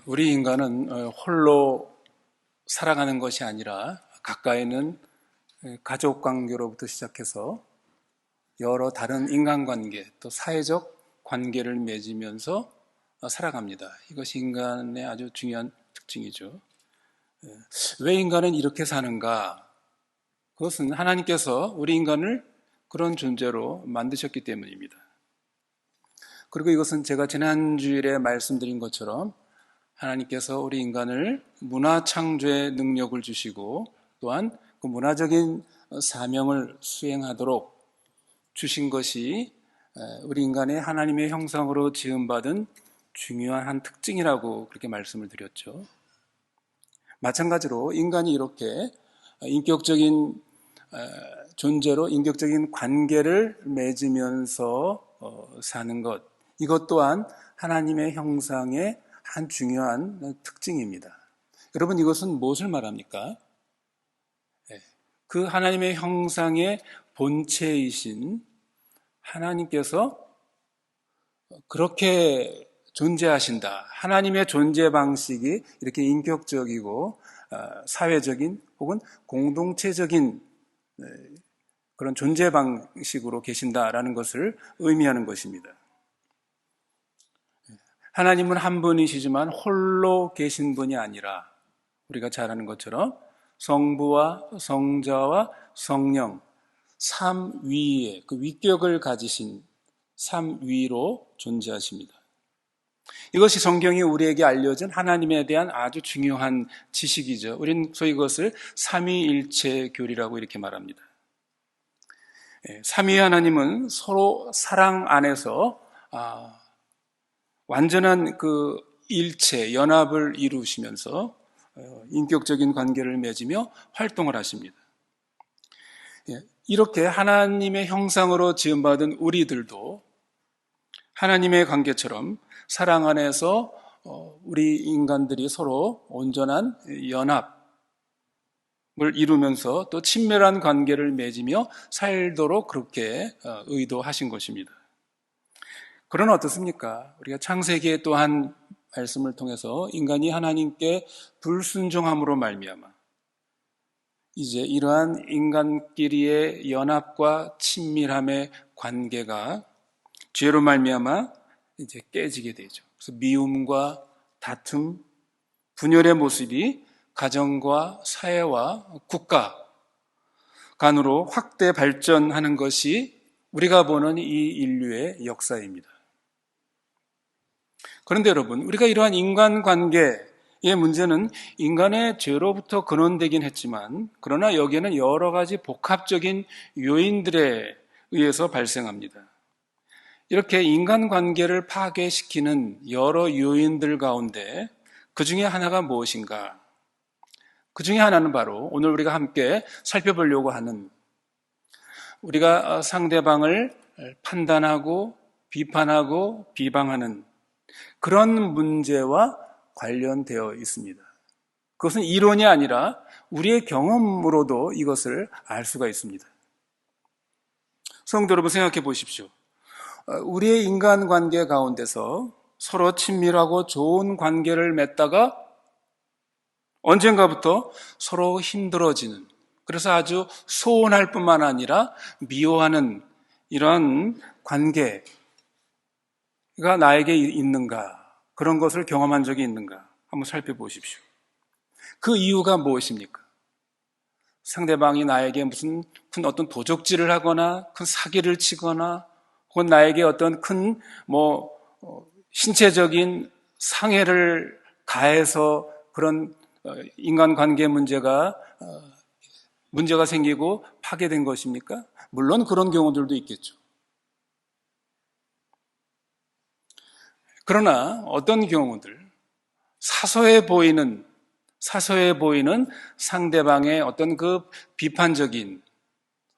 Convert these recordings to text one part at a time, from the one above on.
우리 인간은 홀로 살아가는 것이 아니라 가까이는 가족 관계로부터 시작해서 여러 다른 인간관계, 또 사회적 관계를 맺으면서 살아갑니다. 이것이 인간의 아주 중요한 특징이죠. 왜 인간은 이렇게 사는가? 그것은 하나님께서 우리 인간을 그런 존재로 만드셨기 때문입니다. 그리고 이것은 제가 지난주일에 말씀드린 것처럼 하나님께서 우리 인간을 문화 창조의 능력을 주시고 또한 그 문화적인 사명을 수행하도록 주신 것이 우리 인간의 하나님의 형상으로 지음받은 중요한 한 특징이라고 그렇게 말씀을 드렸죠. 마찬가지로 인간이 이렇게 인격적인 존재로 인격적인 관계를 맺으면서 사는 것, 이것 또한 하나님의 형상의 한 중요한 특징입니다. 여러분, 이것은 무엇을 말합니까? 그 하나님의 형상의 본체이신 하나님께서 그렇게 존재하신다. 하나님의 존재 방식이 이렇게 인격적이고 사회적인 혹은 공동체적인 그런 존재 방식으로 계신다라는 것을 의미하는 것입니다. 하나님은 한 분이시지만 홀로 계신 분이 아니라 우리가 잘 아는 것처럼 성부와 성자와 성령 삼위의 그 위격을 가지신 삼위로 존재하십니다. 이것이 성경이 우리에게 알려준 하나님에 대한 아주 중요한 지식이죠. 우리는 소위 이것을 삼위일체 교리라고 이렇게 말합니다. 삼위 하나님은 서로 사랑 안에서 완전한 그 일체, 연합을 이루시면서 인격적인 관계를 맺으며 활동을 하십니다. 이렇게 하나님의 형상으로 지음받은 우리들도 하나님의 관계처럼 사랑 안에서 우리 인간들이 서로 온전한 연합을 이루면서 또 친밀한 관계를 맺으며 살도록 그렇게 의도하신 것입니다. 그러나 어떻습니까? 우리가 창세기의 또한 말씀을 통해서 인간이 하나님께 불순종함으로 말미암아 이제 이러한 인간끼리의 연합과 친밀함의 관계가 죄로 말미암아 이제 깨지게 되죠. 그래서 미움과 다툼, 분열의 모습이 가정과 사회와 국가 간으로 확대 발전하는 것이 우리가 보는 이 인류의 역사입니다. 그런데 여러분, 우리가 이러한 인간관계의 문제는 인간의 죄로부터 근원되긴 했지만 그러나 여기에는 여러 가지 복합적인 요인들에 의해서 발생합니다. 이렇게 인간관계를 파괴시키는 여러 요인들 가운데 그 중에 하나가 무엇인가? 그 중에 하나는 바로 오늘 우리가 함께 살펴보려고 하는 우리가 상대방을 판단하고 비판하고 비방하는 그런 문제와 관련되어 있습니다. 그것은 이론이 아니라 우리의 경험으로도 이것을 알 수가 있습니다. 성도 여러분, 생각해 보십시오. 우리의 인간관계 가운데서 서로 친밀하고 좋은 관계를 맺다가 언젠가부터 서로 힘들어지는, 그래서 아주 소원할 뿐만 아니라 미워하는 이런 관계가 나에게 있는가, 그런 것을 경험한 적이 있는가 한번 살펴보십시오. 그 이유가 무엇입니까? 상대방이 나에게 무슨 큰 어떤 도적질을 하거나 큰 사기를 치거나 혹은 나에게 어떤 큰 신체적인 상해를 가해서 그런 인간관계 문제가 생기고 파괴된 것입니까? 물론 그런 경우들도 있겠죠. 그러나 어떤 경우들 사소해 보이는 상대방의 어떤 그 비판적인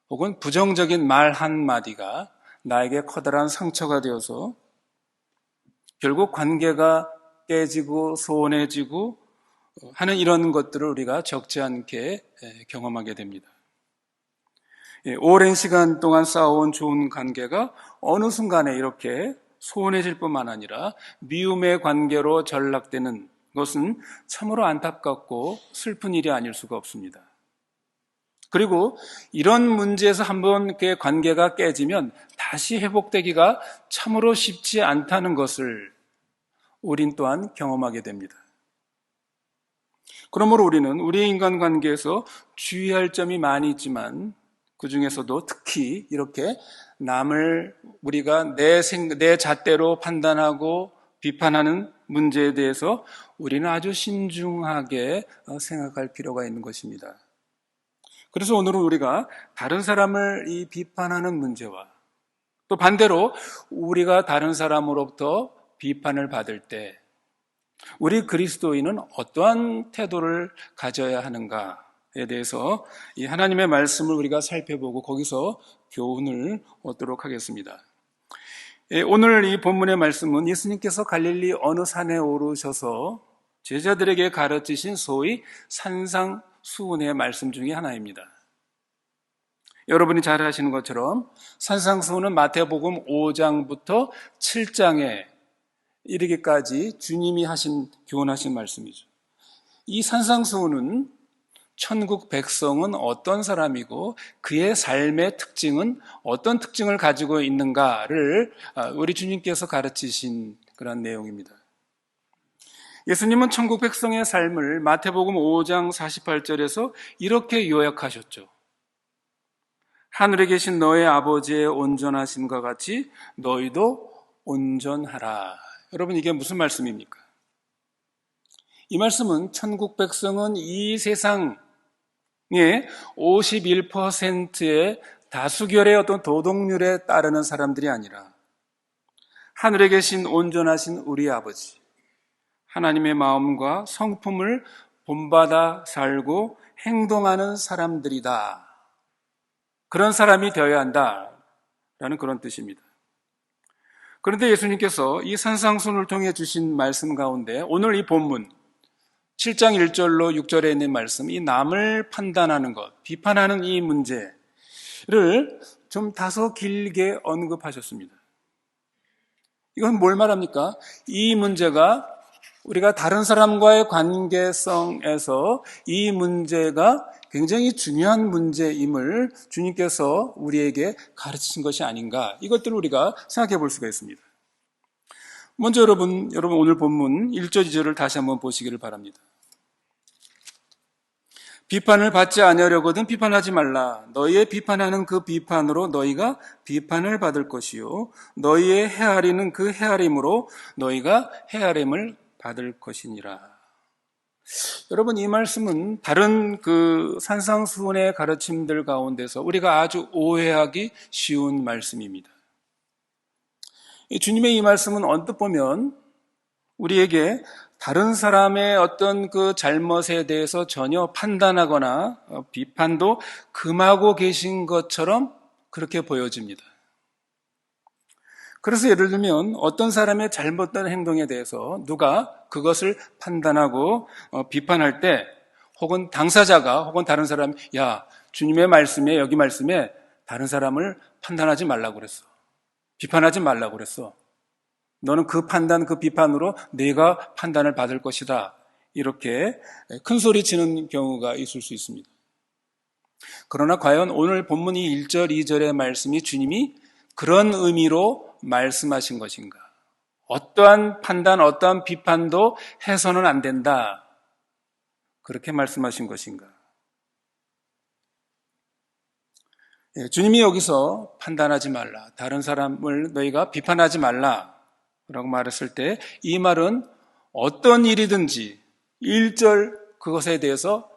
혹은 부정적인 말 한마디가 나에게 커다란 상처가 되어서 결국 관계가 깨지고 소원해지고 하는 이런 것들을 우리가 적지 않게 경험하게 됩니다. 오랜 시간 동안 쌓아온 좋은 관계가 어느 순간에 이렇게 소원해질 뿐만 아니라 미움의 관계로 전락되는 것은 참으로 안타깝고 슬픈 일이 아닐 수가 없습니다. 그리고 이런 문제에서 한번 이렇게 관계가 깨지면 다시 회복되기가 참으로 쉽지 않다는 것을 우린 또한 경험하게 됩니다. 그러므로 우리는 우리의 인간관계에서 주의할 점이 많이 있지만 그 중에서도 특히 이렇게 남을 우리가 내 잣대로 판단하고 비판하는 문제에 대해서 우리는 아주 신중하게 생각할 필요가 있는 것입니다. 그래서 오늘은 우리가 다른 사람을 이 비판하는 문제와 또 반대로 우리가 다른 사람으로부터 비판을 받을 때 우리 그리스도인은 어떠한 태도를 가져야 하는가에 대해서 이 하나님의 말씀을 우리가 살펴보고 거기서 교훈을 얻도록 하겠습니다. 오늘 이 본문의 말씀은 예수님께서 갈릴리 어느 산에 오르셔서 제자들에게 가르치신 소위 산상수훈의 말씀 중에 하나입니다. 여러분이 잘 아시는 것처럼 산상수훈은 마태복음 5장부터 7장에 이르기까지 주님이 교훈하신 말씀이죠. 이 산상수훈은 천국 백성은 어떤 사람이고 그의 삶의 특징은 어떤 특징을 가지고 있는가를 우리 주님께서 가르치신 그런 내용입니다. 예수님은 천국 백성의 삶을 마태복음 5장 48절에서 이렇게 요약하셨죠. 하늘에 계신 너의 아버지의 온전하심과 같이 너희도 온전하라. 여러분, 이게 무슨 말씀입니까? 이 말씀은 천국 백성은 이 세상의 51%의 다수결의 어떤 도덕률에 따르는 사람들이 아니라 하늘에 계신 온전하신 우리 아버지, 하나님의 마음과 성품을 본받아 살고 행동하는 사람들이다. 그런 사람이 되어야 한다라는 그런 뜻입니다. 그런데 예수님께서 이 산상수훈을 통해 주신 말씀 가운데 오늘 이 본문 7장 1절로 6절에 있는 말씀, 이 남을 판단하는 것, 비판하는 이 문제를 좀 다소 길게 언급하셨습니다. 이건 뭘 말합니까? 이 문제가 우리가 다른 사람과의 관계성에서 이 문제가 굉장히 중요한 문제임을 주님께서 우리에게 가르치신 것이 아닌가, 이것들을 우리가 생각해 볼 수가 있습니다. 먼저 여러분 오늘 본문 1절 2절을 다시 한번 보시기를 바랍니다. 비판을 받지 아니하려거든 비판하지 말라. 너희의 비판하는 그 비판으로 너희가 비판을 받을 것이요 너희의 헤아리는 그 헤아림으로 너희가 헤아림을 받을 것이니라. 여러분, 이 말씀은 다른 그 산상수훈의 가르침들 가운데서 우리가 아주 오해하기 쉬운 말씀입니다. 주님의 이 말씀은 언뜻 보면 우리에게 다른 사람의 어떤 그 잘못에 대해서 전혀 판단하거나 비판도 금하고 계신 것처럼 그렇게 보여집니다. 그래서 예를 들면 어떤 사람의 잘못된 행동에 대해서 누가 그것을 판단하고 비판할 때 혹은 당사자가 혹은 다른 사람이 야, 주님의 말씀에 여기 말씀에 다른 사람을 판단하지 말라고 그랬어. 비판하지 말라고 그랬어. 너는 그 판단, 그 비판으로 내가 판단을 받을 것이다. 이렇게 큰 소리 치는 경우가 있을 수 있습니다. 그러나 과연 오늘 본문 이 1절, 2절의 말씀이 주님이 그런 의미로 말씀하신 것인가? 어떠한 판단, 어떠한 비판도 해서는 안 된다. 그렇게 말씀하신 것인가? 주님이 여기서 판단하지 말라. 다른 사람을 너희가 비판하지 말라. 라고 말했을 때 이 말은 어떤 일이든지 1절 그것에 대해서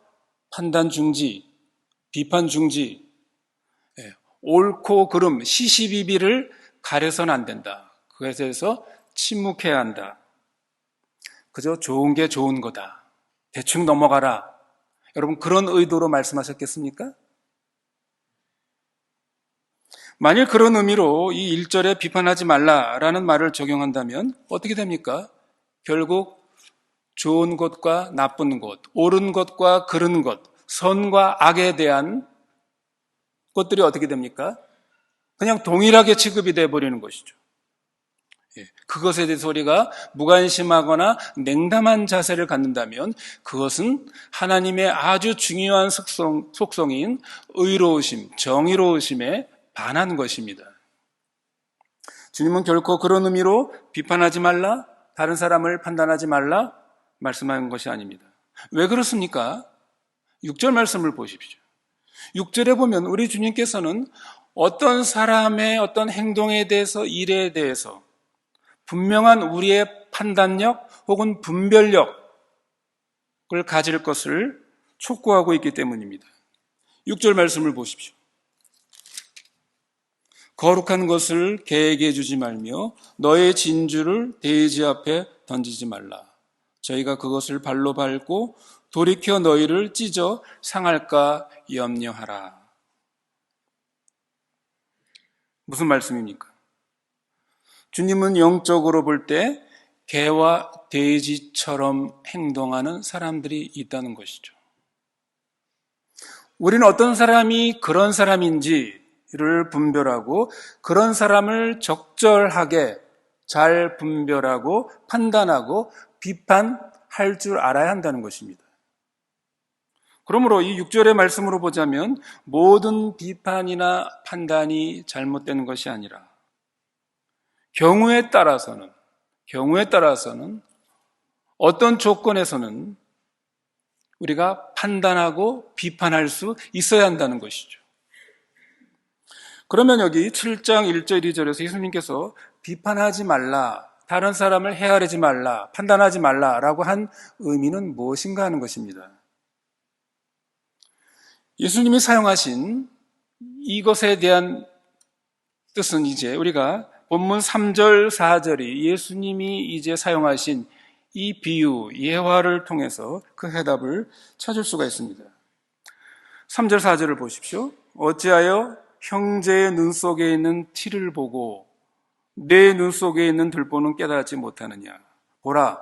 판단 중지, 비판 중지, 옳고 그름, 시시비비를 가려서는 안 된다. 그것에 대해서 침묵해야 한다. 그저 좋은 게 좋은 거다. 대충 넘어가라. 여러분, 그런 의도로 말씀하셨겠습니까? 만일 그런 의미로 이 1절에 비판하지 말라라는 말을 적용한다면 어떻게 됩니까? 결국 좋은 것과 나쁜 것, 옳은 것과 그른 것, 선과 악에 대한 것들이 어떻게 됩니까? 그냥 동일하게 취급이 되어버리는 것이죠. 그것에 대해서 우리가 무관심하거나 냉담한 자세를 갖는다면 그것은 하나님의 아주 중요한 속성인 의로우심, 정의로우심에 반하는 것입니다. 주님은 결코 그런 의미로 비판하지 말라, 다른 사람을 판단하지 말라 말씀하는 것이 아닙니다. 왜 그렇습니까? 6절 말씀을 보십시오. 6절에 보면 우리 주님께서는 어떤 사람의 어떤 행동에 대해서, 일에 대해서 분명한 우리의 판단력 혹은 분별력을 가질 것을 촉구하고 있기 때문입니다. 6절 말씀을 보십시오. 거룩한 것을 개에게 주지 말며 너의 진주를 돼지 앞에 던지지 말라. 저희가 그것을 발로 밟고 돌이켜 너희를 찢어 상할까 염려하라. 무슨 말씀입니까? 주님은 영적으로 볼 때 개와 돼지처럼 행동하는 사람들이 있다는 것이죠. 우리는 어떤 사람이 그런 사람인지를 분별하고 그런 사람을 적절하게 잘 분별하고 판단하고 비판할 줄 알아야 한다는 것입니다. 그러므로 이 6절의 말씀으로 보자면 모든 비판이나 판단이 잘못되는 것이 아니라 경우에 따라서는 어떤 조건에서는 우리가 판단하고 비판할 수 있어야 한다는 것이죠. 그러면 여기 7장 1절 2절에서 예수님께서 비판하지 말라, 다른 사람을 헤아리지 말라, 판단하지 말라라고 한 의미는 무엇인가 하는 것입니다. 예수님이 사용하신 이것에 대한 뜻은 이제 우리가 본문 3절, 4절이 예수님이 이제 사용하신 이 비유, 예화를 통해서 그 해답을 찾을 수가 있습니다. 3절, 4절을 보십시오. 어찌하여 형제의 눈 속에 있는 티를 보고 내 눈 속에 있는 들보는 깨닫지 못하느냐. 보라,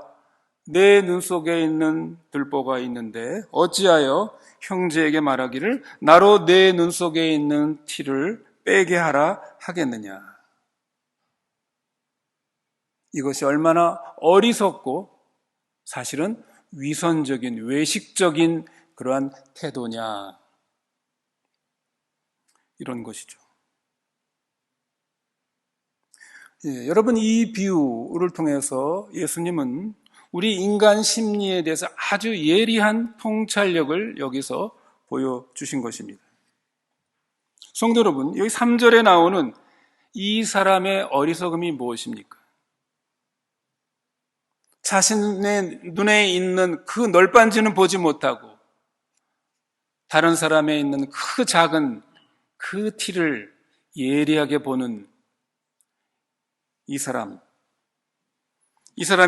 내 눈 속에 있는 들보가 있는데 어찌하여 형제에게 말하기를 나로 내 눈 속에 있는 티를 빼게 하라 하겠느냐. 이것이 얼마나 어리석고 사실은 위선적인, 외식적인 그러한 태도냐. 이런 것이죠. 여러분, 이 비유를 통해서 예수님은 우리 인간 심리에 대해서 아주 예리한 통찰력을 여기서 보여주신 것입니다. 성도 여러분, 여기 3절에 나오는 이 사람의 어리석음이 무엇입니까? 자신의 눈에 있는 그 널빤지는 보지 못하고 다른 사람에 있는 그 작은 그 티를 예리하게 보는 이 사람의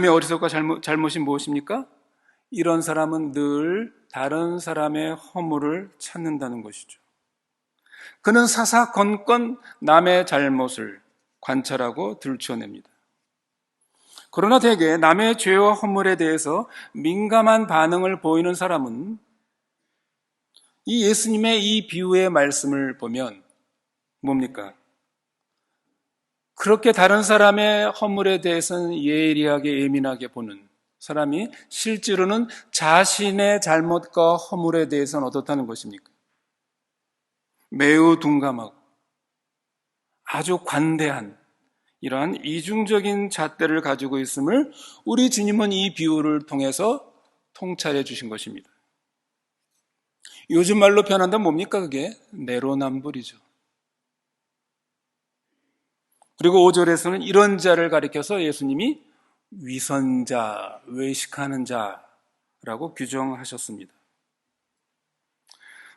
어리석과 잘못이 무엇입니까? 이런 사람은 늘 다른 사람의 허물을 찾는다는 것이죠. 그는 사사건건 남의 잘못을 관찰하고 들춰냅니다. 그러나 대개 남의 죄와 허물에 대해서 민감한 반응을 보이는 사람은 이 예수님의 이 비유의 말씀을 보면 뭡니까? 그렇게 다른 사람의 허물에 대해서는 예리하게 예민하게 보는 사람이 실제로는 자신의 잘못과 허물에 대해서는 어떻다는 것입니까? 매우 둔감하고 아주 관대한 이러한 이중적인 잣대를 가지고 있음을 우리 주님은 이 비유를 통해서 통찰해 주신 것입니다. 요즘 말로 표현한다면 뭡니까? 그게 내로남불이죠. 그리고 5절에서는 이런 자를 가리켜서 예수님이 위선자, 외식하는 자라고 규정하셨습니다.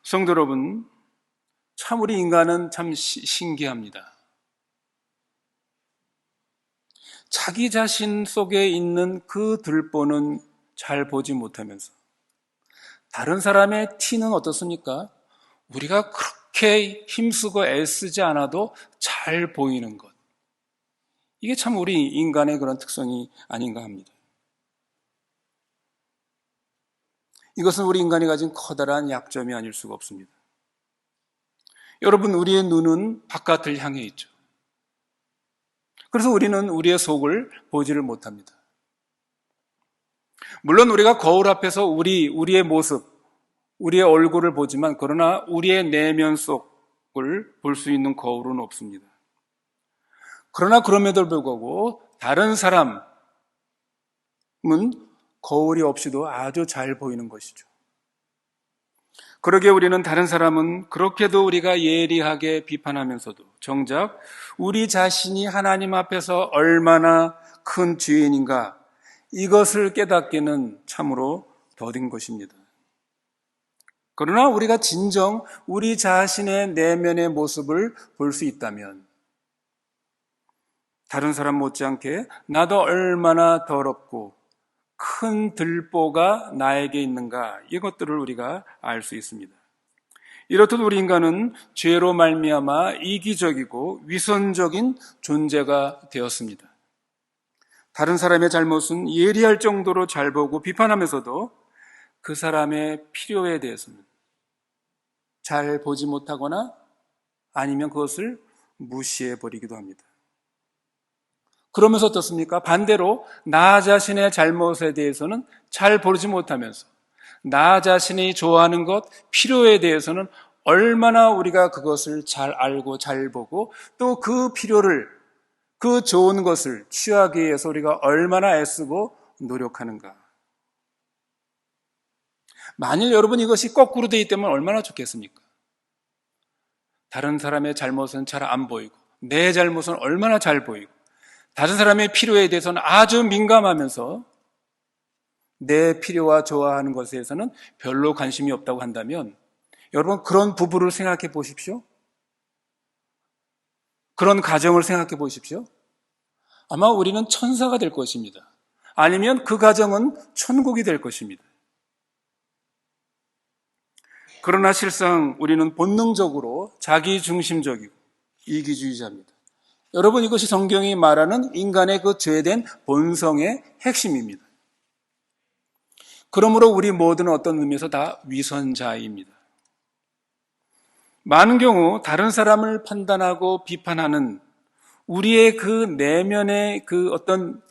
성도 여러분, 참 우리 인간은 참 신기합니다. 자기 자신 속에 있는 그 들보는 잘 보지 못하면서 다른 사람의 티는 어떻습니까? 우리가 그렇게 힘쓰고 애쓰지 않아도 잘 보이는 것. 이게 참 우리 인간의 그런 특성이 아닌가 합니다. 이것은 우리 인간이 가진 커다란 약점이 아닐 수가 없습니다. 여러분, 우리의 눈은 바깥을 향해 있죠. 그래서 우리는 우리의 속을 보지를 못합니다. 물론 우리가 거울 앞에서 우리의 모습, 우리의 얼굴을 보지만 그러나 우리의 내면 속을 볼 수 있는 거울은 없습니다. 그러나 그럼에도 불구하고 다른 사람은 거울이 없이도 아주 잘 보이는 것이죠. 그러기에 우리는 다른 사람은 그렇게도 우리가 예리하게 비판하면서도 정작 우리 자신이 하나님 앞에서 얼마나 큰 죄인인가 이것을 깨닫기는 참으로 더딘 것입니다. 그러나 우리가 진정 우리 자신의 내면의 모습을 볼 수 있다면 다른 사람 못지않게 나도 얼마나 더럽고 큰 들보가 나에게 있는가 이것들을 우리가 알 수 있습니다. 이렇듯 우리 인간은 죄로 말미암아 이기적이고 위선적인 존재가 되었습니다. 다른 사람의 잘못은 예리할 정도로 잘 보고 비판하면서도 그 사람의 필요에 대해서는 잘 보지 못하거나 아니면 그것을 무시해버리기도 합니다. 그러면서 어떻습니까? 반대로 나 자신의 잘못에 대해서는 잘 보지 못하면서 나 자신이 좋아하는 것, 필요에 대해서는 얼마나 우리가 그것을 잘 알고 잘 보고 또 그 필요를, 그 좋은 것을 취하기 위해서 우리가 얼마나 애쓰고 노력하는가. 만일 여러분 이것이 거꾸로 되어 있다면 얼마나 좋겠습니까? 다른 사람의 잘못은 잘 안 보이고 내 잘못은 얼마나 잘 보이고 다른 사람의 필요에 대해서는 아주 민감하면서 내 필요와 좋아하는 것에 대해서는 별로 관심이 없다고 한다면 여러분 그런 부부를 생각해 보십시오. 그런 가정을 생각해 보십시오. 아마 우리는 천사가 될 것입니다. 아니면 그 가정은 천국이 될 것입니다. 그러나 실상 우리는 본능적으로 자기중심적이고 이기주의자입니다. 여러분 이것이 성경이 말하는 인간의 그 죄된 본성의 핵심입니다. 그러므로 우리 모두는 어떤 의미에서 다 위선자입니다. 많은 경우 다른 사람을 판단하고 비판하는 우리의 그 내면의 그 어떤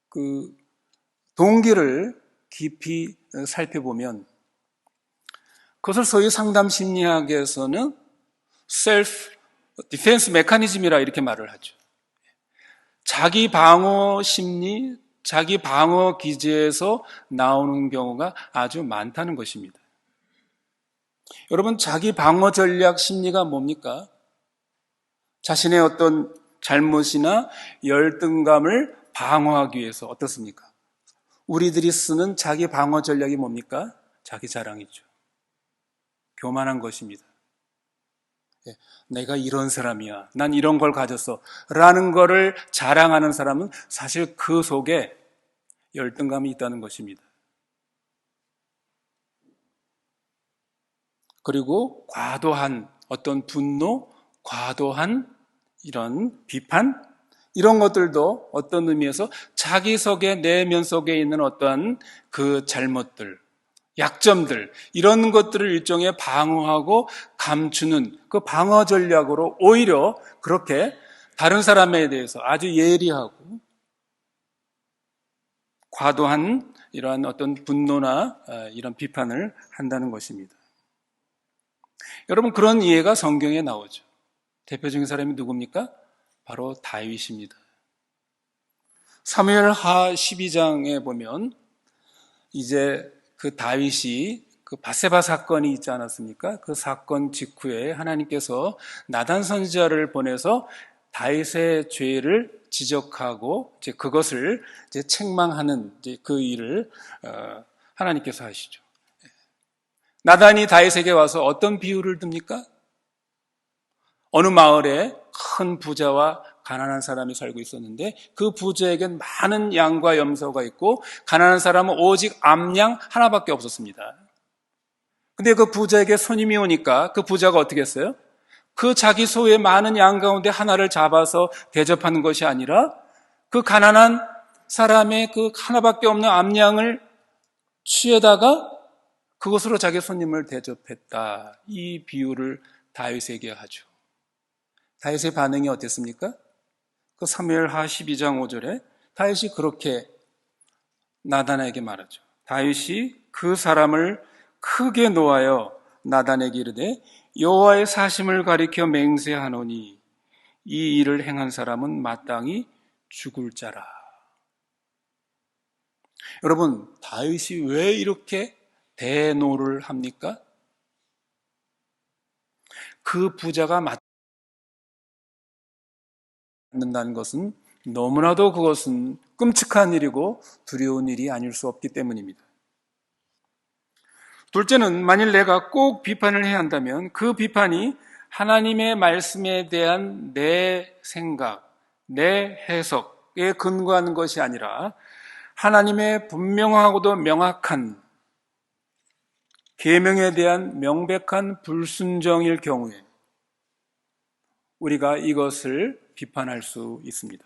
그 동기를 깊이 살펴보면 그것을 소위 상담 심리학에서는 셀프 디펜스 메커니즘이라 이렇게 말을 하죠. 자기 방어 심리, 자기 방어 기제에서 나오는 경우가 아주 많다는 것입니다. 여러분, 자기 방어 전략 심리가 뭡니까? 자신의 어떤 잘못이나 열등감을 방어하기 위해서 어떻습니까? 우리들이 쓰는 자기 방어 전략이 뭡니까? 자기 자랑이죠. 교만한 것입니다. 내가 이런 사람이야. 난 이런 걸 가졌어. 라는 거를 자랑하는 사람은 사실 그 속에 열등감이 있다는 것입니다. 그리고 과도한 어떤 분노, 과도한 이런 비판, 이런 것들도 어떤 의미에서 자기 속에 내면 속에 있는 어떠한 그 잘못들, 약점들 이런 것들을 일종의 방어하고 감추는 그 방어 전략으로 오히려 그렇게 다른 사람에 대해서 아주 예리하고 과도한 이러한 어떤 분노나 이런 비판을 한다는 것입니다. 여러분 그런 이해가 성경에 나오죠. 대표적인 사람이 누굽니까? 바로 다윗입니다. 사무엘하 12장에 보면 이제 그 다윗이 그 바세바 사건이 있지 않았습니까? 그 사건 직후에 하나님께서 나단 선지자를 보내서 다윗의 죄를 지적하고 이제 그것을 이제 책망하는 이제 그 일을 하나님께서 하시죠. 나단이 다윗에게 와서 어떤 비유를 듭니까? 어느 마을에 큰 부자와 가난한 사람이 살고 있었는데 그 부자에겐 많은 양과 염소가 있고 가난한 사람은 오직 암양 하나밖에 없었습니다. 근데 그 부자에게 손님이 오니까 그 부자가 어떻게 했어요? 그 자기 소유의 많은 양 가운데 하나를 잡아서 대접하는 것이 아니라 그 가난한 사람의 그 하나밖에 없는 암양을 취에다가 그것으로 자기 손님을 대접했다. 이 비유를 다윗에게 하죠. 다윗의 반응이 어땠습니까? 그 사무엘하 12장 5절에 다윗이 그렇게 나단에게 말하죠. 다윗이 그 사람을 크게 노하여 나단에게 이르되 여호와의 사심을 가리켜 맹세하노니 이 일을 행한 사람은 마땅히 죽을 자라. 여러분, 다윗이 왜 이렇게 대노를 합니까? 그 부자가 맞는다는 것은 너무나도 그것은 끔찍한 일이고 두려운 일이 아닐 수 없기 때문입니다. 둘째는 만일 내가 꼭 비판을 해야 한다면 그 비판이 하나님의 말씀에 대한 내 생각, 내 해석에 근거하는 것이 아니라 하나님의 분명하고도 명확한 계명에 대한 명백한 불순종일 경우에 우리가 이것을 비판할 수 있습니다.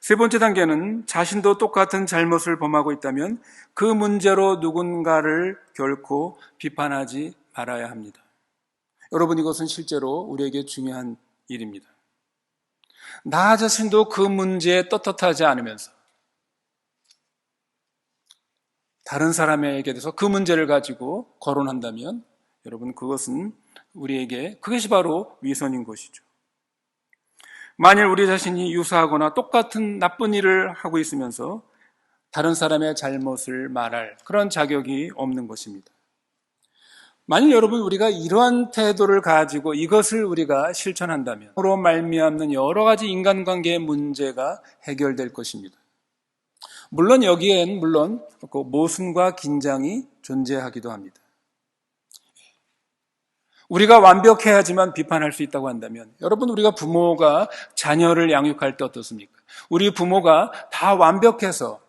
세 번째 단계는 자신도 똑같은 잘못을 범하고 있다면 그 문제로 누군가를 결코 비판하지 말아야 합니다. 여러분, 이것은 실제로 우리에게 중요한 일입니다. 나 자신도 그 문제에 떳떳하지 않으면서 다른 사람에게 대해서 그 문제를 가지고 거론한다면 여러분, 그것은 우리에게 그것이 바로 위선인 것이죠. 만일 우리 자신이 유사하거나 똑같은 나쁜 일을 하고 있으면서 다른 사람의 잘못을 말할 그런 자격이 없는 것입니다. 만일 여러분 우리가 이러한 태도를 가지고 이것을 우리가 실천한다면 서로 말미암는 여러 가지 인간관계의 문제가 해결될 것입니다. 물론 여기엔 그 모순과 긴장이 존재하기도 합니다. 우리가 완벽해야지만 비판할 수 있다고 한다면 여러분, 우리가 부모가 자녀를 양육할 때 어떻습니까? 우리 부모가 다 완벽해서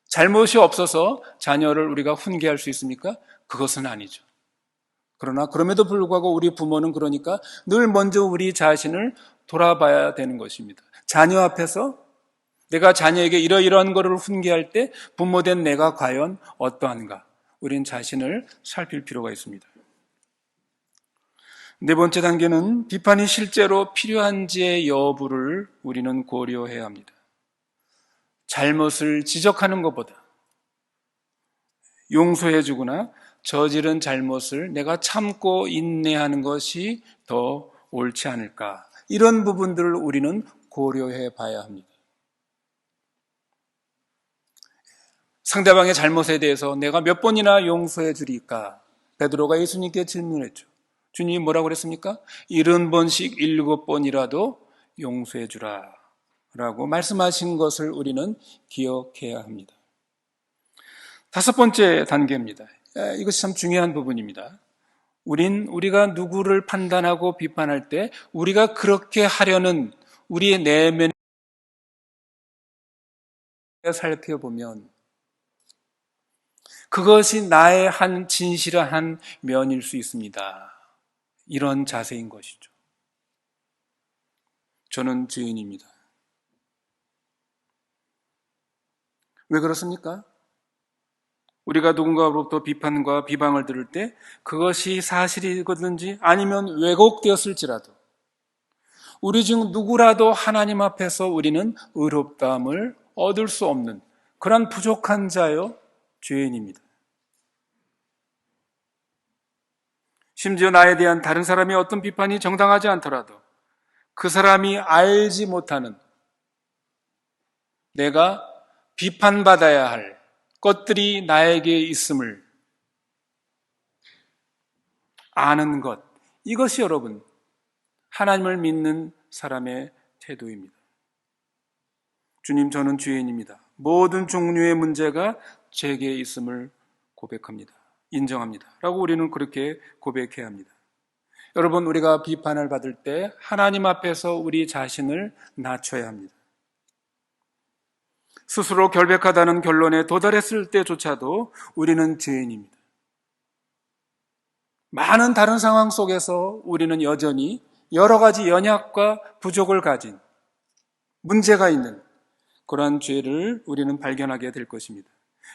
잘못이 없어서 자녀를 우리가 훈계할 수 있습니까? 그것은 아니죠. 그러나 그럼에도 불구하고 우리 부모는 그러니까 늘 먼저 우리 자신을 돌아봐야 되는 것입니다. 자녀 앞에서 내가 자녀에게 이러이러한 것을 훈계할 때 부모된 내가 과연 어떠한가? 우린 자신을 살필 필요가 있습니다. 네 번째 단계는 비판이 실제로 필요한지의 여부를 우리는 고려해야 합니다. 잘못을 지적하는 것보다 용서해주거나 저지른 잘못을 내가 참고 인내하는 것이 더 옳지 않을까. 이런 부분들을 우리는 고려해 봐야 합니다. 상대방의 잘못에 대해서 내가 몇 번이나 용서해 주리까? 베드로가 예수님께 질문했죠. 주님이 뭐라고 그랬습니까? 70번씩 7번이라도 용서해 주라 라고 말씀하신 것을 우리는 기억해야 합니다. 다섯 번째 단계입니다. 이것이 참 중요한 부분입니다. 우리가 누구를 판단하고 비판할 때 우리가 그렇게 하려는 우리의 내면을 살펴보면 그것이 나의 한 진실한 면일 수 있습니다. 이런 자세인 것이죠. 저는 죄인입니다. 왜 그렇습니까? 우리가 누군가로부터 비판과 비방을 들을 때 그것이 사실이거든지 아니면 왜곡되었을지라도 우리 중 누구라도 하나님 앞에서 우리는 의롭다함을 얻을 수 없는 그런 부족한 자요 죄인입니다. 심지어 나에 대한 다른 사람의 어떤 비판이 정당하지 않더라도 그 사람이 알지 못하는 내가 비판받아야 할 것들이 나에게 있음을 아는 것, 이것이 여러분 하나님을 믿는 사람의 태도입니다. 주님, 저는 죄인입니다. 모든 종류의 문제가 제게 있음을 고백합니다. 인정합니다. 라고 우리는 그렇게 고백해야 합니다. 여러분, 우리가 비판을 받을 때 하나님 앞에서 우리 자신을 낮춰야 합니다. 스스로 결백하다는 결론에 도달했을 때조차도 우리는 죄인입니다. 많은 다른 상황 속에서 우리는 여전히 여러 가지 연약과 부족을 가진 문제가 있는 그러한 죄를 우리는 발견하게 될 것입니다.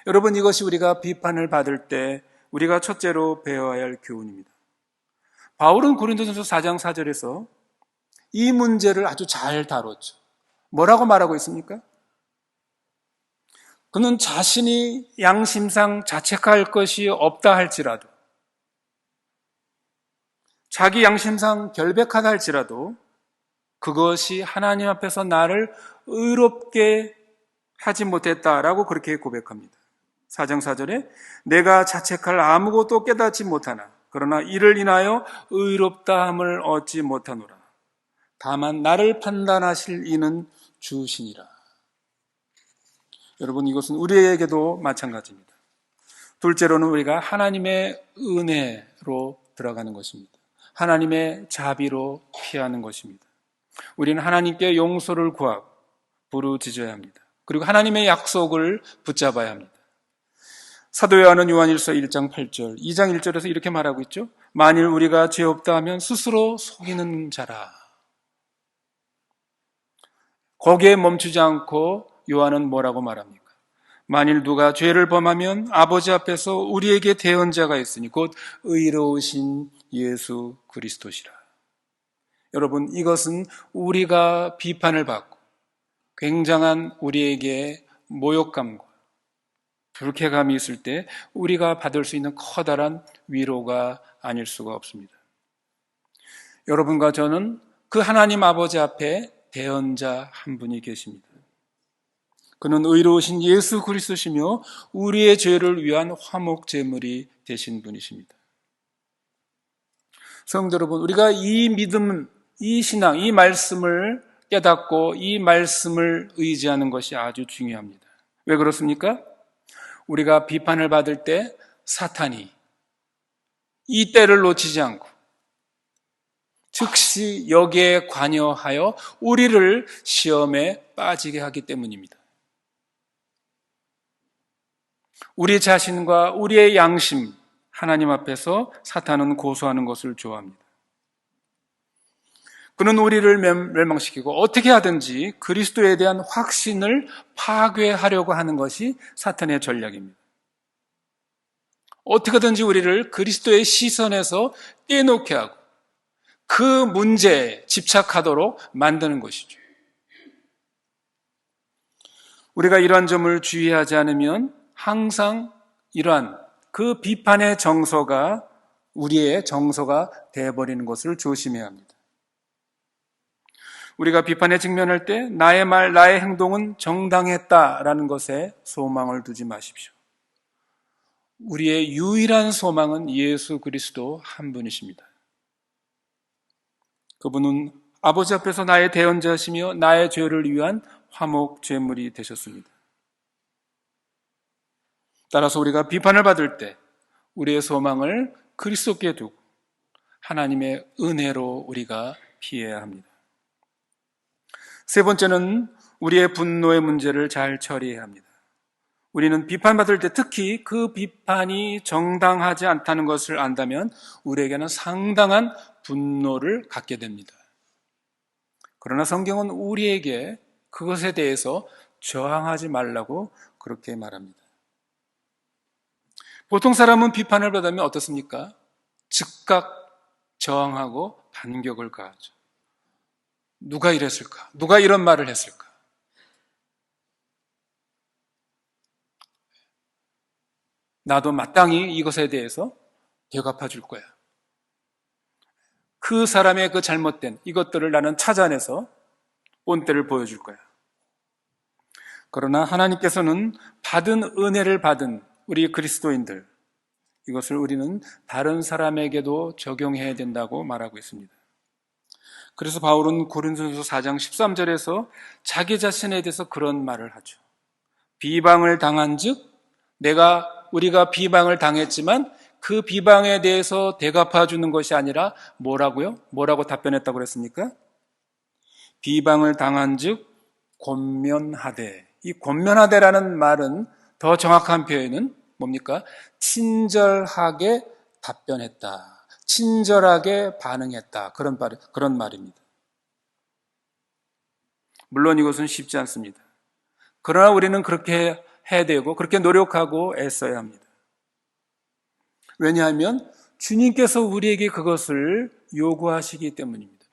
여러분, 이것이 우리가 비판을 받을 때 우리가 첫째로 배워야 할 교훈입니다. 바울은 고린도전서 4장 4절에서 이 문제를 아주 잘 다뤘죠. 뭐라고 말하고 있습니까? 그는 자신이 양심상 자책할 것이 없다 할지라도, 자기 양심상 결백하다 할지라도 그것이 하나님 앞에서 나를 의롭게 하지 못했다라고 그렇게 고백합니다. 4장 4절에 내가 자책할 아무것도 깨닫지 못하나 그러나 이를 인하여 의롭다함을 얻지 못하노라. 다만 나를 판단하실 이는 주시니라. 여러분, 이것은 우리에게도 마찬가지입니다. 둘째로는 우리가 하나님의 은혜로 들어가는 것입니다. 하나님의 자비로 피하는 것입니다. 우리는 하나님께 용서를 구하고 부르짖어야 합니다. 그리고 하나님의 약속을 붙잡아야 합니다. 사도 요한은 요한일서 1장 8절, 2장 1절에서 이렇게 말하고 있죠. 만일 우리가 죄 없다 하면 스스로 속이는 자라. 거기에 멈추지 않고 요한은 뭐라고 말합니까? 만일 누가 죄를 범하면 아버지 앞에서 우리에게 대언자가 있으니 곧 의로우신 예수 그리스도시라. 여러분, 이것은 우리가 비판을 받고 굉장한 우리에게 모욕감과 불쾌감이 있을 때 우리가 받을 수 있는 커다란 위로가 아닐 수가 없습니다. 여러분과 저는 그 하나님 아버지 앞에 대언자 한 분이 계십니다. 그는 의로우신 예수 그리스도시며 우리의 죄를 위한 화목 제물이 되신 분이십니다. 성도 여러분, 우리가 이 믿음, 이 신앙, 이 말씀을 깨닫고 이 말씀을 의지하는 것이 아주 중요합니다. 왜 그렇습니까? 우리가 비판을 받을 때 사탄이 이 때를 놓치지 않고 즉시 여기에 관여하여 우리를 시험에 빠지게 하기 때문입니다. 우리 자신과 우리의 양심, 하나님 앞에서 사탄은 고소하는 것을 좋아합니다. 그는 우리를 멸망시키고 어떻게 하든지 그리스도에 대한 확신을 파괴하려고 하는 것이 사탄의 전략입니다. 어떻게든지 우리를 그리스도의 시선에서 떼놓게 하고 그 문제에 집착하도록 만드는 것이죠. 우리가 이러한 점을 주의하지 않으면 항상 이러한 그 비판의 정서가 우리의 정서가 되어버리는 것을 조심해야 합니다. 우리가 비판에 직면할 때 나의 말, 나의 행동은 정당했다라는 것에 소망을 두지 마십시오. 우리의 유일한 소망은 예수 그리스도 한 분이십니다. 그분은 아버지 앞에서 나의 대언자시며 나의 죄를 위한 화목 제물이 되셨습니다. 따라서 우리가 비판을 받을 때 우리의 소망을 그리스도께 두고 하나님의 은혜로 우리가 피해야 합니다. 세 번째는 우리의 분노의 문제를 잘 처리해야 합니다. 우리는 비판받을 때 특히 그 비판이 정당하지 않다는 것을 안다면 우리에게는 상당한 분노를 갖게 됩니다. 그러나 성경은 우리에게 그것에 대해서 저항하지 말라고 그렇게 말합니다. 보통 사람은 비판을 받으면 어떻습니까? 즉각 저항하고 반격을 가하죠. 누가 이랬을까? 누가 이런 말을 했을까? 나도 마땅히 이것에 대해서 되갚아 줄 거야. 그 사람의 그 잘못된 이것들을 나는 찾아내서 본때를 보여줄 거야. 그러나 하나님께서는 받은 은혜를 받은 우리 그리스도인들, 이것을 우리는 다른 사람에게도 적용해야 된다고 말하고 있습니다. 그래서 바울은 고린도전서 4장 13절에서 자기 자신에 대해서 그런 말을 하죠. 비방을 당한 즉 우리가 비방을 당했지만 그 비방에 대해서 대갚아 주는 것이 아니라 뭐라고요? 뭐라고 답변했다고 그랬습니까? 비방을 당한 즉 권면하되. 이 권면하되라는 말은 더 정확한 표현은 뭡니까? 친절하게 답변했다. 친절하게 반응했다. 그런 말입니다. 물론 이것은 쉽지 않습니다. 그러나 우리는 그렇게 해야 되고 그렇게 노력하고 애써야 합니다. 왜냐하면 주님께서 우리에게 그것을 요구하시기 때문입니다.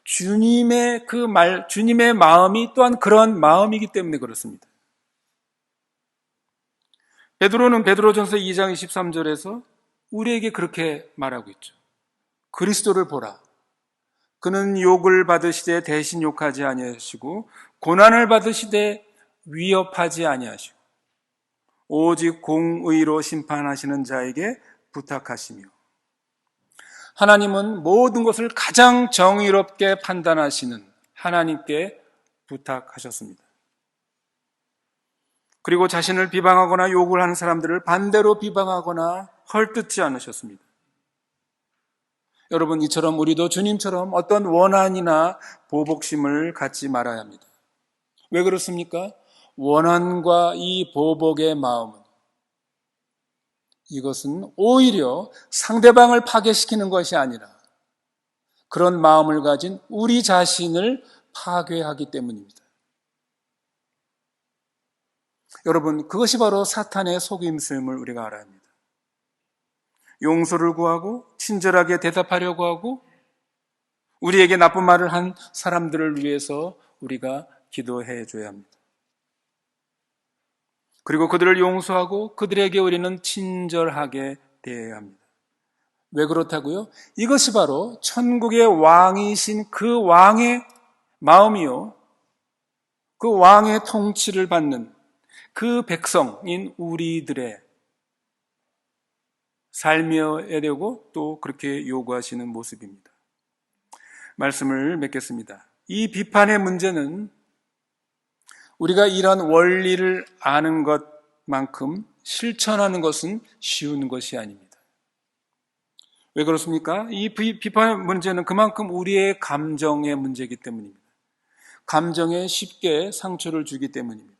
주님의 그 말, 주님의 마음이 또한 그런 마음이기 때문에 그렇습니다. 베드로는 베드로전서 2장 23절에서 우리에게 그렇게 말하고 있죠. 그리스도를 보라. 그는 욕을 받으시되 대신 욕하지 아니하시고 고난을 받으시되 위협하지 아니하시고 오직 공의로 심판하시는 자에게 부탁하시며, 하나님은 모든 것을 가장 정의롭게 판단하시는 하나님께 부탁하셨습니다. 그리고 자신을 비방하거나 욕을 하는 사람들을 반대로 비방하거나 헐뜯지 않으셨습니다. 여러분, 이처럼 우리도 주님처럼 어떤 원한이나 보복심을 갖지 말아야 합니다. 왜 그렇습니까? 원한과 이 보복의 마음은, 이것은 오히려 상대방을 파괴시키는 것이 아니라 그런 마음을 가진 우리 자신을 파괴하기 때문입니다. 여러분, 그것이 바로 사탄의 속임수임을 우리가 알아야 합니다. 용서를 구하고 친절하게 대답하려고 하고 우리에게 나쁜 말을 한 사람들을 위해서 우리가 기도해 줘야 합니다. 그리고 그들을 용서하고 그들에게 우리는 친절하게 대해야 합니다. 왜 그렇다고요? 이것이 바로 천국의 왕이신 그 왕의 마음이요, 그 왕의 통치를 받는 그 백성인 우리들의 삶이어야 되고 또 그렇게 요구하시는 모습입니다. 말씀을 맺겠습니다. 이 비판의 문제는 우리가 이런 원리를 아는 것만큼 실천하는 것은 쉬운 것이 아닙니다. 왜 그렇습니까? 이 비판의 문제는 그만큼 우리의 감정의 문제이기 때문입니다. 감정에 쉽게 상처를 주기 때문입니다.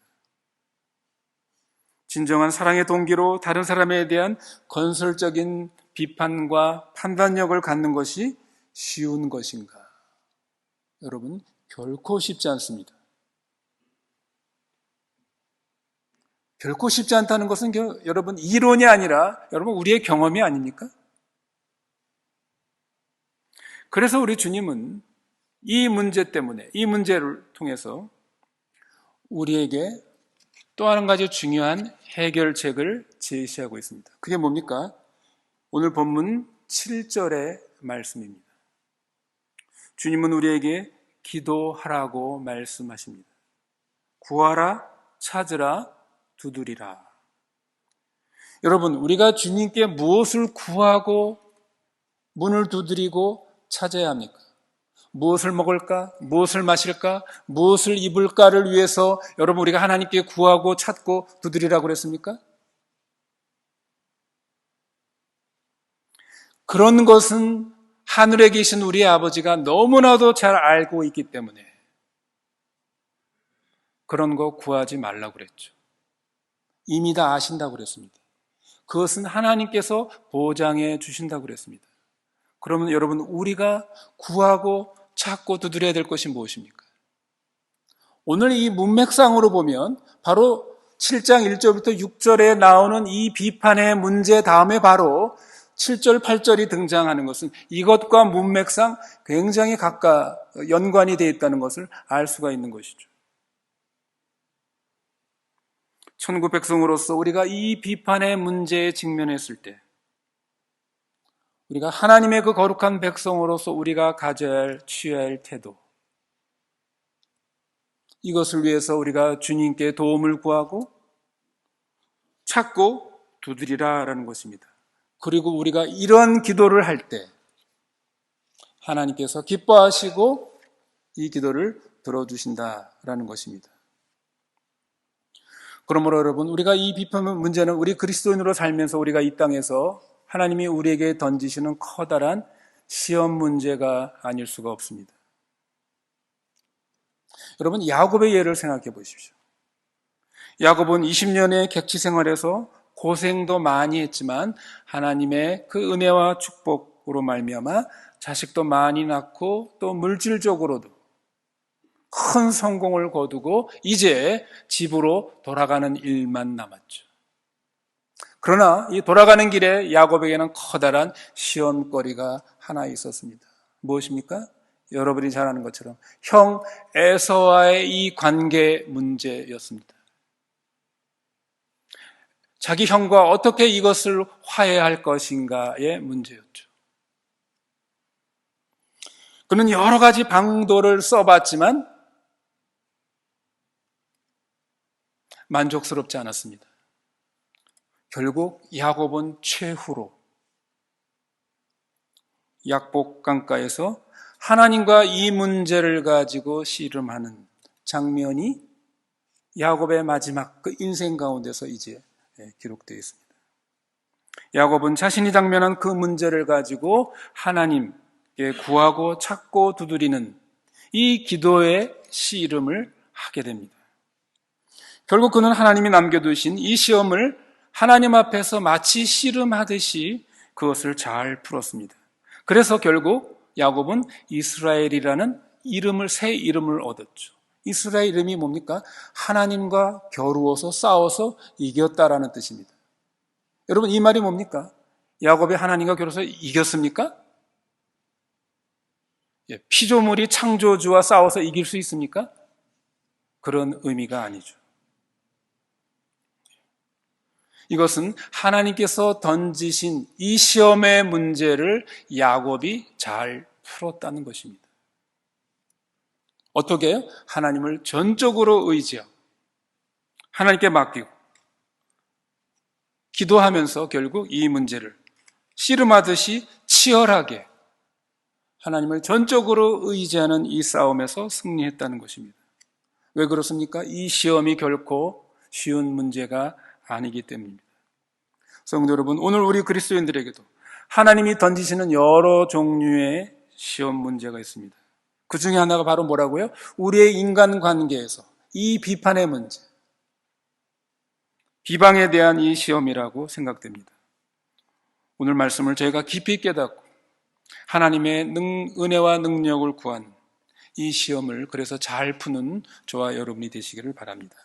진정한 사랑의 동기로 다른 사람에 대한 건설적인 비판과 판단력을 갖는 것이 쉬운 것인가? 여러분, 결코 쉽지 않습니다. 결코 쉽지 않다는 것은 여러분 이론이 아니라 여러분 우리의 경험이 아닙니까? 그래서 우리 주님은 이 문제 때문에, 이 문제를 통해서 우리에게 또 한 가지 중요한 해결책을 제시하고 있습니다. 그게 뭡니까? 오늘 본문 7절의 말씀입니다. 주님은 우리에게 기도하라고 말씀하십니다. 구하라, 찾으라, 두드리라. 여러분, 우리가 주님께 무엇을 구하고 문을 두드리고 찾아야 합니까? 무엇을 먹을까? 무엇을 마실까? 무엇을 입을까를 위해서 여러분 우리가 하나님께 구하고 찾고 두드리라고 그랬습니까? 그런 것은 하늘에 계신 우리 아버지가 너무나도 잘 알고 있기 때문에 그런 거 구하지 말라고 그랬죠. 이미 다 아신다고 그랬습니다. 그것은 하나님께서 보장해 주신다고 그랬습니다. 그러면 여러분 우리가 구하고 찾고 두드려야 될 것이 무엇입니까? 오늘 이 문맥상으로 보면 바로 7장 1절부터 6절에 나오는 이 비판의 문제 다음에 바로 7절, 8절이 등장하는 것은 이것과 문맥상 굉장히 가까이 연관이 되어 있다는 것을 알 수가 있는 것이죠. 천국 백성으로서 우리가 이 비판의 문제에 직면했을 때 우리가 하나님의 그 거룩한 백성으로서 우리가 가져야 할, 취해야 할 태도, 이것을 위해서 우리가 주님께 도움을 구하고 찾고 두드리라라는 것입니다. 그리고 우리가 이런 기도를 할 때 하나님께서 기뻐하시고 이 기도를 들어주신다라는 것입니다. 그러므로 여러분, 우리가 이 비판 문제는 우리 그리스도인으로 살면서 우리가 이 땅에서 하나님이 우리에게 던지시는 커다란 시험 문제가 아닐 수가 없습니다. 여러분, 야곱의 예를 생각해 보십시오. 야곱은 20년의 객치 생활에서 고생도 많이 했지만 하나님의 그 은혜와 축복으로 말미암아 자식도 많이 낳고 또 물질적으로도 큰 성공을 거두고 이제 집으로 돌아가는 일만 남았죠. 그러나 이 돌아가는 길에 야곱에게는 커다란 시험거리가 하나 있었습니다. 무엇입니까? 여러분이 잘 아는 것처럼 형 에서와의 이 관계 문제였습니다. 자기 형과 어떻게 이것을 화해할 것인가의 문제였죠. 그는 여러 가지 방도를 써봤지만 만족스럽지 않았습니다. 결국 야곱은 최후로 약복 강가에서 하나님과 이 문제를 가지고 씨름하는 장면이 야곱의 마지막 그 인생 가운데서 이제 기록되어 있습니다. 야곱은 자신이 당면한 그 문제를 가지고 하나님께 구하고 찾고 두드리는 이 기도의 씨름을 하게 됩니다. 결국 그는 하나님이 남겨두신 이 시험을 하나님 앞에서 마치 씨름하듯이 그것을 잘 풀었습니다. 그래서 결국 야곱은 이스라엘이라는 새 이름을 얻었죠. 이스라엘 이름이 뭡니까? 하나님과 겨루어서 싸워서 이겼다라는 뜻입니다. 여러분, 이 말이 뭡니까? 야곱이 하나님과 겨루어서 이겼습니까? 피조물이 창조주와 싸워서 이길 수 있습니까? 그런 의미가 아니죠. 이것은 하나님께서 던지신 이 시험의 문제를 야곱이 잘 풀었다는 것입니다. 어떻게 해요? 하나님을 전적으로 의지하고 하나님께 맡기고 기도하면서 결국 이 문제를 씨름하듯이 치열하게 하나님을 전적으로 의지하는 이 싸움에서 승리했다는 것입니다. 왜 그렇습니까? 이 시험이 결코 쉬운 문제가 아니기 때문입니다. 성도 여러분, 오늘 우리 그리스도인들에게도 하나님이 던지시는 여러 종류의 시험 문제가 있습니다. 그 중에 하나가 바로 뭐라고요? 우리의 인간관계에서 이 비판의 문제, 비방에 대한 이 시험이라고 생각됩니다. 오늘 말씀을 저희가 깊이 깨닫고 하나님의 은혜와 능력을 구한 이 시험을 그래서 잘 푸는 저와 여러분이 되시기를 바랍니다.